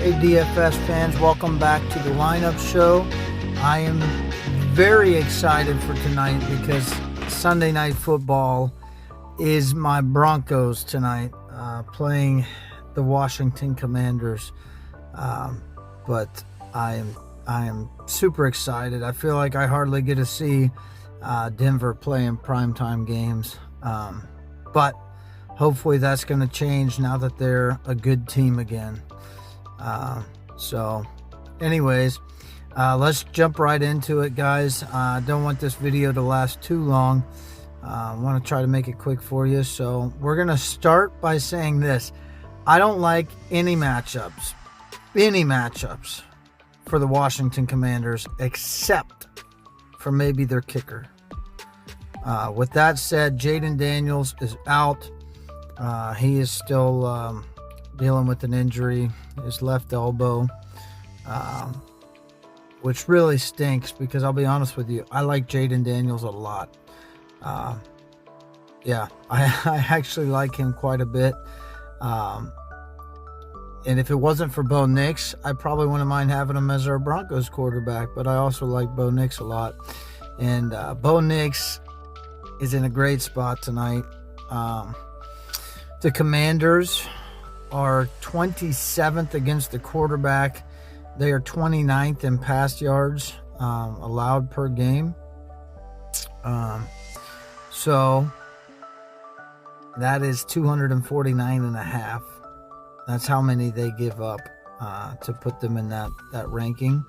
Hey DFS fans, welcome back to the lineup show. I am very excited for tonight because Sunday Night Football is my Broncos tonight, playing the Washington Commanders. But I am super excited. I feel like I hardly get to see Denver playing primetime games, but hopefully that's going to change now that they're a good team again. So anyways, let's jump right into it, guys. I don't want this video to last too long. I want to try to make it quick for you. So we're going to start by saying this. I don't like any matchups for the Washington Commanders except for maybe their kicker. With that said, Jaden Daniels is out. He is still dealing with an injury, his left elbow, which really stinks because I'll be honest with you, I like Jaden Daniels a lot. Yeah, I actually like him quite a bit. And if it wasn't for Bo Nix, I probably wouldn't mind having him as our Broncos quarterback, but I also like Bo Nix a lot. And Bo Nix is in a great spot tonight. The Commanders are 27th against the quarterback. They are 29th in pass yards allowed per game. So that is 249.5. That's how many they give up to put them in that ranking.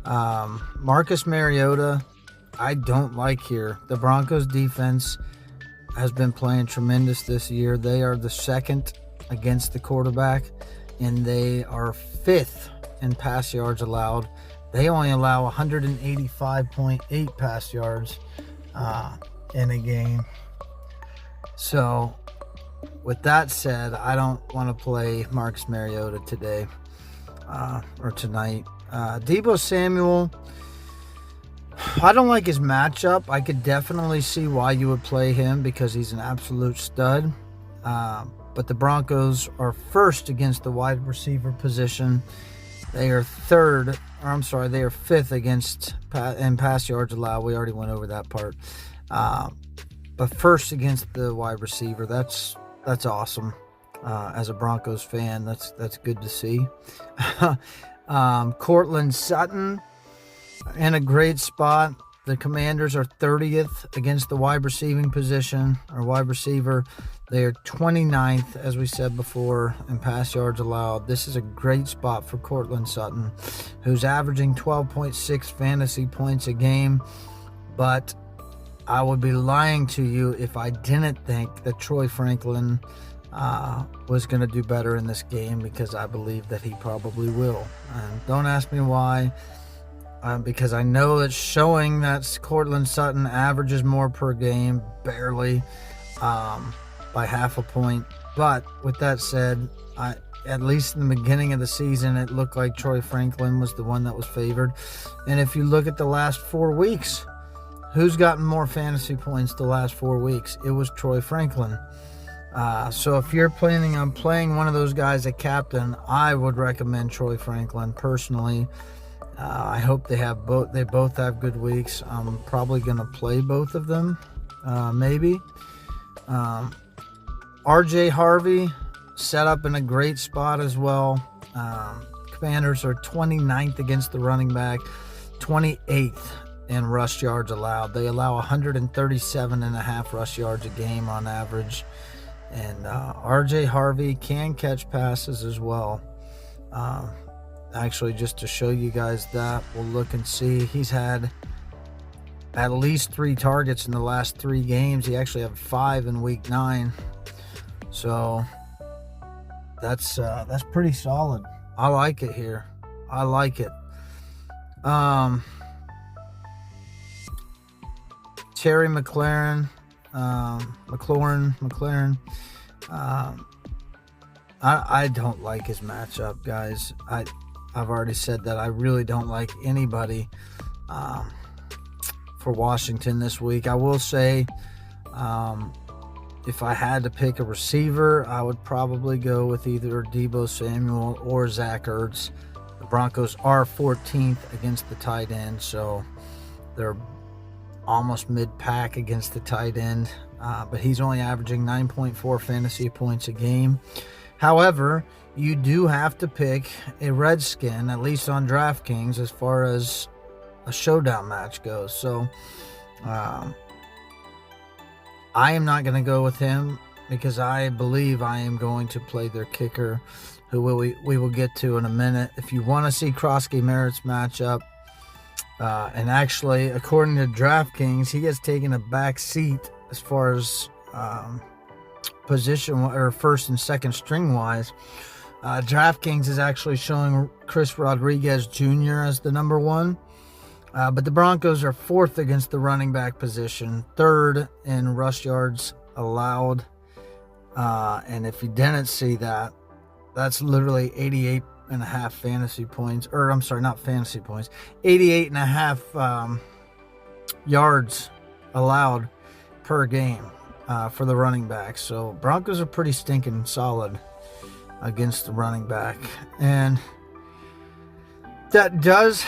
Marcus Mariota, I don't like here. The Broncos defense has been playing tremendous this year. They are the second against the quarterback, and they are 5th in pass yards allowed. They only allow 185.8 pass yards in a game. So with that said, I don't want to play Marcus Mariota today or tonight. Deebo Samuel, I don't like his matchup. I could definitely see why you would play him because he's an absolute stud. But the Broncos are first against the wide receiver position. They are 5th against in pass yards allowed. We already went over that part. But first against the wide receiver. That's awesome. As a Broncos fan, that's good to see. Cortland Sutton in a great spot. The Commanders are 30th against the wide receiving position, or wide receiver. They are 29th, as we said before, in pass yards allowed. This is a great spot for Cortland Sutton, who's averaging 12.6 fantasy points a game. But I would be lying to you if I didn't think that Troy Franklin was going to do better in this game, because I believe that he probably will. And don't ask me why. Because I know it's showing that Cortland Sutton averages more per game, barely, by half a point. But with that said, at least in the beginning of the season, it looked like Troy Franklin was the one that was favored. And if you look at the last 4 weeks, who's gotten more fantasy points the last 4 weeks? It was Troy Franklin. So if you're planning on playing one of those guys at captain, I would recommend Troy Franklin personally. I hope they both have good weeks. I'm probably going to play both of them, maybe. RJ Harvey set up in a great spot as well. Commanders are 29th against the running back, 28th in rush yards allowed. They allow 137.5 rush yards a game on average. And RJ Harvey can catch passes as well. Actually, just to show you guys that, we'll look and see. He's had at least 3 targets in the last 3 games. He actually had 5 in week 9. So that's pretty solid. I like it here. I like it. Terry McLaurin. I don't like his matchup, guys. I've already said that I really don't like anybody for Washington this week. I will say If I had to pick a receiver, I would probably go with either Deebo Samuel or Zach Ertz. The Broncos are 14th against the tight end, so they're almost mid-pack against the tight end. But he's only averaging 9.4 fantasy points a game. However, you do have to pick a Redskin, at least on DraftKings, as far as a showdown match goes. So I am not going to go with him because I believe I am going to play their kicker, who we will get to in a minute. If you want to see Krosky Merritt's matchup, and actually, according to DraftKings, he has taken a back seat as far as position or first and second string wise. DraftKings is actually showing Chris Rodriguez Jr. as the number one. But the Broncos are 4th against the running back position, 3rd in rush yards allowed. And if you didn't see that, that's literally 88.5 fantasy points. Or I'm sorry, not fantasy points. 88.5 yards allowed per game for the running back. So Broncos are pretty stinking solid against the running back. And that does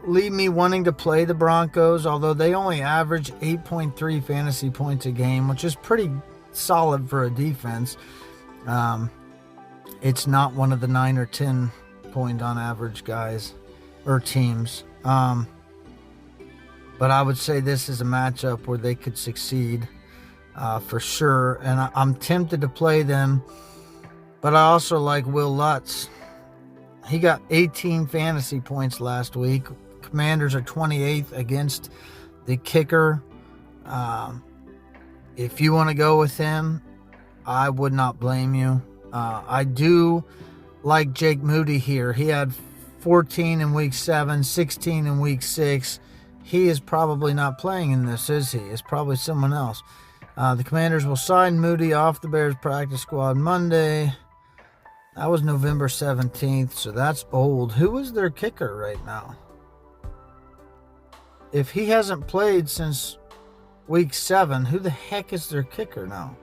leave me wanting to play the Broncos, although they only average 8.3 fantasy points a game, which is pretty solid for a defense. It's not one of the 9 or 10 point on average guys or teams. But I would say this is a matchup where they could succeed for sure. And I'm tempted to play them, but I also like Will Lutz. He got 18 fantasy points last week. Commanders are 28th against the kicker. If you want to go with him, I would not blame you. I do like Jake Moody here. He had 14 in week 7, 16 in week 6. He is probably not playing in this, is he? It's probably someone else. The Commanders will sign Moody off the Bears practice squad Monday. That was November 17th, so that's old. Who is their kicker right now? If he hasn't played since week 7, who the heck is their kicker now?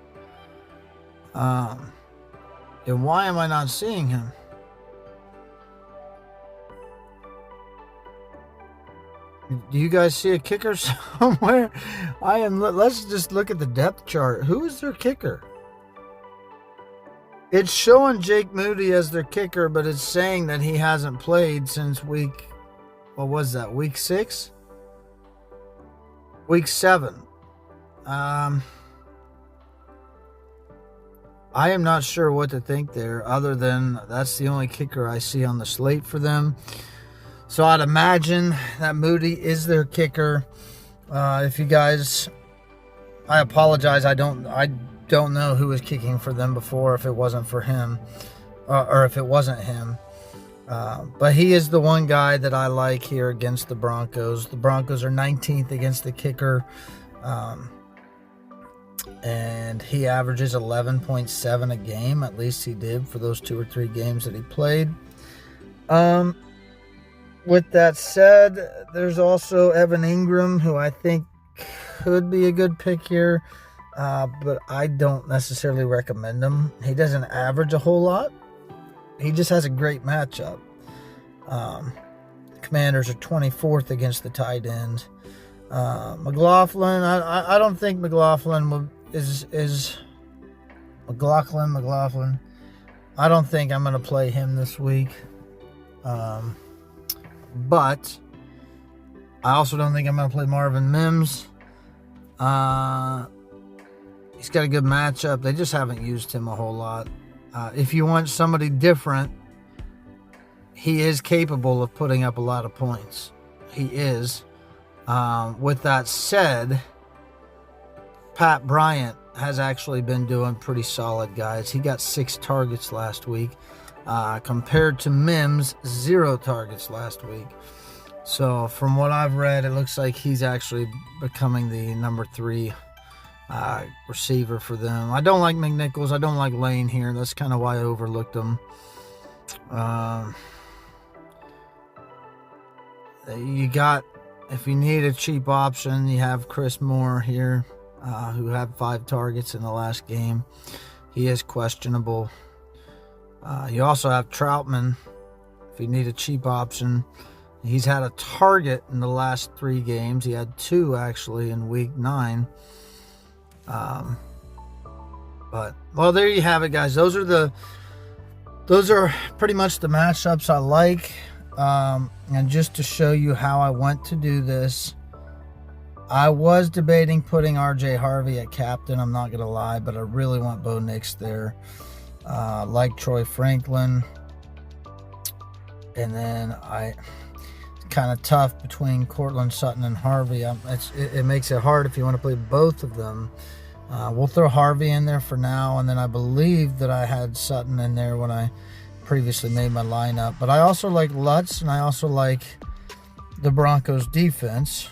And why am I not seeing him? Do you guys see a kicker somewhere? Let's just look at the depth chart. Who is their kicker? It's showing Jake Moody as their kicker, but it's saying that he hasn't played since week 6? Week 7. I am not sure what to think there, other than that's the only kicker I see on the slate for them. So I'd imagine that Moody is their kicker. If you guys, I apologize. I don't know who was kicking for them before, if it wasn't for him, or if it wasn't him. But he is the one guy that I like here against the Broncos. The Broncos are 19th against the kicker. And he averages 11.7 a game. At least he did for those 2 or 3 games that he played. With that said, there's also Evan Ingram, who I think could be a good pick here. But I don't necessarily recommend him. He doesn't average a whole lot. He just has a great matchup. Commanders are 24th against the tight end. McLaughlin, I don't think McLaughlin is McLaughlin. I don't think I'm going to play him this week. But I also don't think I'm going to play Marvin Mims. He's got a good matchup. They just haven't used him a whole lot. If you want somebody different, he is capable of putting up a lot of points. He is. With that said, Pat Bryant has actually been doing pretty solid, guys. He got 6 targets last week, compared to Mims, 0 targets last week. So from what I've read, it looks like he's actually becoming the number 3 receiver for them. I don't like McNichols. I don't like Lane here. That's kind of why I overlooked him. You got, if you need a cheap option, you have Chris Moore here. who had 5 targets in the last game. He is questionable. You also have Troutman, if you need a cheap option. He's had a target in the last 3 games. He had 2 actually in week 9. But well, there you have it, guys. Those are pretty much the matchups I like. And just to show you how I went to do this, I was debating putting RJ Harvey at captain, I'm not gonna lie, but I really want Bo Nix there. Like Troy Franklin. And then kind of tough between Cortland Sutton and Harvey. It makes it hard if you want to play both of them. We'll throw Harvey in there for now, and then I believe that I had Sutton in there when I previously made my lineup. But I also like Lutz, and I also like the Broncos defense.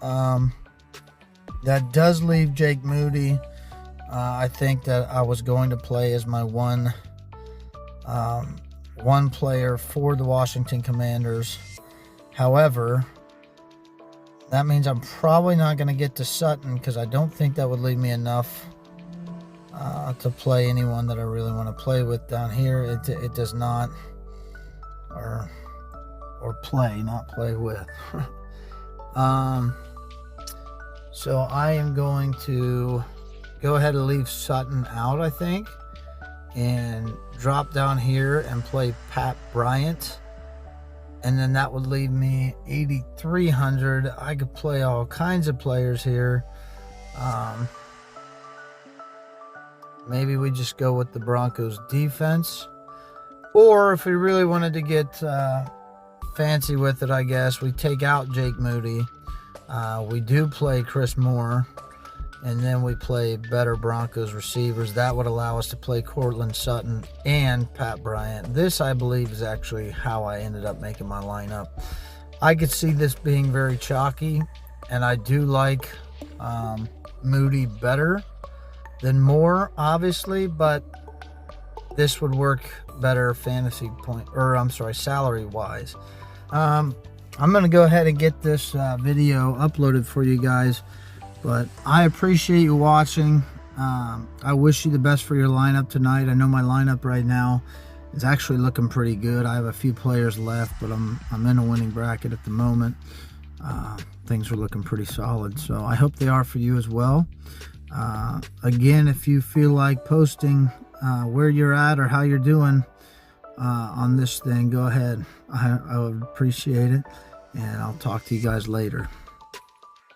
That does leave Jake Moody. I think that I was going to play as my one player for the Washington Commanders. However, that means I'm probably not going to get to Sutton, because I don't think that would leave me enough to play anyone that I really want to play with down here. It does not, or play, not play with. So I am going to go ahead and leave Sutton out, I think, and drop down here and play Pat Bryant. And then that would leave me 8,300. I could play all kinds of players here. Maybe we just go with the Broncos defense. Or if we really wanted to get fancy with it, I guess, we take out Jake Moody. We do play Chris Moore. And then we play better Broncos receivers. That would allow us to play Cortland Sutton and Pat Bryant. This, I believe, is actually how I ended up making my lineup. I could see this being very chalky, and I do like Moody better than Moore, obviously, but this would work better salary-wise. I'm going to go ahead and get this video uploaded for you guys. But I appreciate you watching. I wish you the best for your lineup tonight. I know my lineup right now is actually looking pretty good. I have a few players left, but I'm in a winning bracket at the moment. Things are looking pretty solid, so I hope they are for you as well. Again, if you feel like posting where you're at or how you're doing on this thing, go ahead. I would appreciate it, and I'll talk to you guys later.